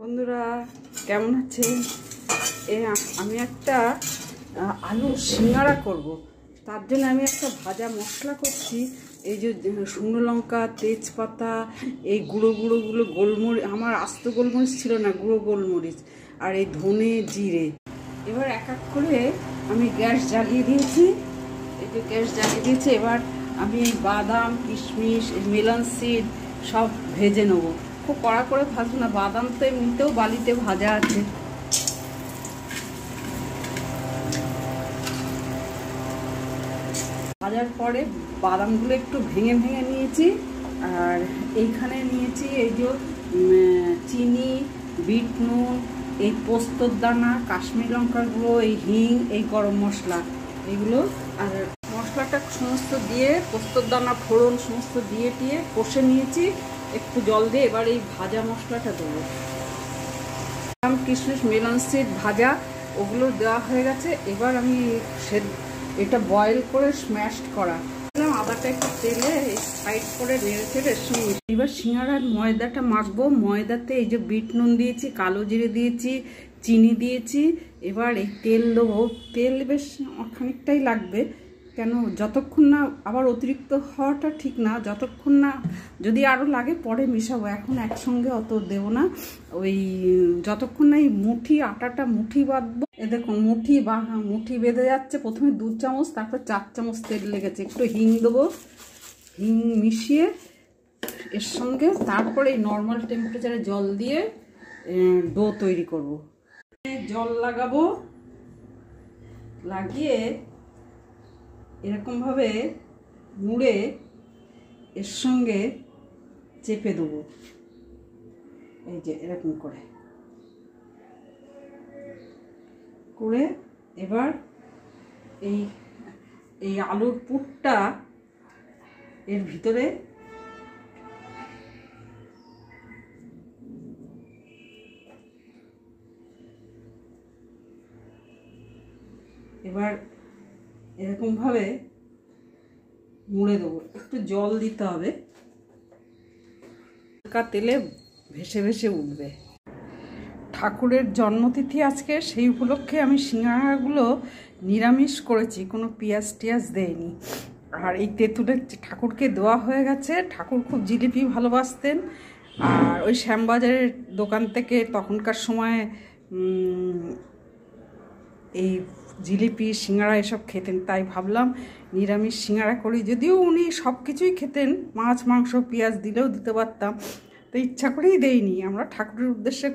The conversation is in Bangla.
বন্ধুরা কেমন আছেন? আমি একটা আলু সিঙ্গারা করব। তার জন্য আমি একটা ভাজা মশলা করছি। এই যে শুকনো লঙ্কা, তেজপাতা, এই গুঁড়োগুলো গোলমরিচ, আমার আস্ত গোলমরিচ ছিল না, গুঁড়ো গোলমরিচ, আর এই ধনে জিরে। এবার এক এক করে আমি গ্যাস জ্বালিয়ে দিয়েছি। এই যে গ্যাস জ্বালিয়ে দিয়েছি। এবার আমি এই বাদাম, কিশমিশ, এই মেলন সিড সব ভেজে নেবো। খুব কড়া করে ভাজবো না, বাদাম তো এমনিতেও বালিতে ভাজা আছে। ভাজার পরে বাদামগুলো একটু ভেঙে ভেঙে নিয়েছি। আর এইখানে নিয়েছি এই যে চিনি, বিট নুন, এই পোস্তর দানা, কাশ্মীর লঙ্কার গুঁড়ো, এই হিং, এই গরম মশলা, এগুলো। আর মশলাটা সমস্ত দিয়ে, পোস্তর দানা, ফোড়ন সমস্ত দিয়ে কষে নিয়েছি একটু জল দিয়ে। এবার এই ভাজা মশলাটা দেবো। কিশমিশ, মেলন সিড ভাজা, ওগুলো দেওয়া হয়ে গেছে। এবার আমি এটা বয়েল করে স্ম্যাশ করা আদাটা একটু তেলে সাইড করে নেড়ে ছেড়ে এবার সিঙ্গারার ময়দাটা মাখবো। ময়দাতে এই যে বিট নুন দিয়েছি, কালো জিরে দিয়েছি, চিনি দিয়েছি। এবার এই তেল দেবো। তেল বেশ খানিকটাই লাগবে, কেন যতক্ষণ না আবার অতিরিক্ত হওয়াটা ঠিক না, যতক্ষণ না, যদি আরও লাগে পরে মিশাবো, এখন একসঙ্গে অত দেবো না। ওই যতক্ষণ না এই আটাটা মুঠি বাঁধবো। এ দেখুন মুঠি বেঁধে যাচ্ছে। প্রথমে 2 চামচ, তারপর 4 চামচ তেল লেগেছে। একটু হিং দেবো, হিং মিশিয়ে এর সঙ্গে তারপরে এই নর্মাল টেম্পারেচারে জল দিয়ে ডো তৈরি করব। জল লাগাবো, লাগিয়ে এরকমভাবে মুড়ে এর সঙ্গে চেপে দেবো। এই যে এরকম করে এবার এই আলুর পুরটা এর ভিতরে এবার এরকমভাবে মুড়ে দেবো। একটু জল দিতে হবে, হালকা তেলে ভেসে ভেসে উঠবে। ঠাকুরের জন্মতিথি আজকে, সেই উপলক্ষে আমি সিঙ্গারাগুলো নিরামিষ করেছি, কোনো পেঁয়াজ টিয়াজ দেয়নি। আর এই তেঁতুলের ঠাকুরকে দেওয়া হয়ে গেছে। ঠাকুর খুব জিলিপি ভালোবাসতেন। আর ওই শ্যামবাজারের দোকান থেকে তখনকার সময় এই জিলিপি, সিঙ্গারা এসব খেতেন, তাই ভাবলাম নিরামিষ সিঙ্গারা করি। যদিও উনি সব কিছুই খেতেন, মাছ মাংস পেঁয়াজ দিলেও দিতে পারতাম, তো ইচ্ছা করেই দেইনি। আমরা ঠাকুরের উদ্দেশ্যে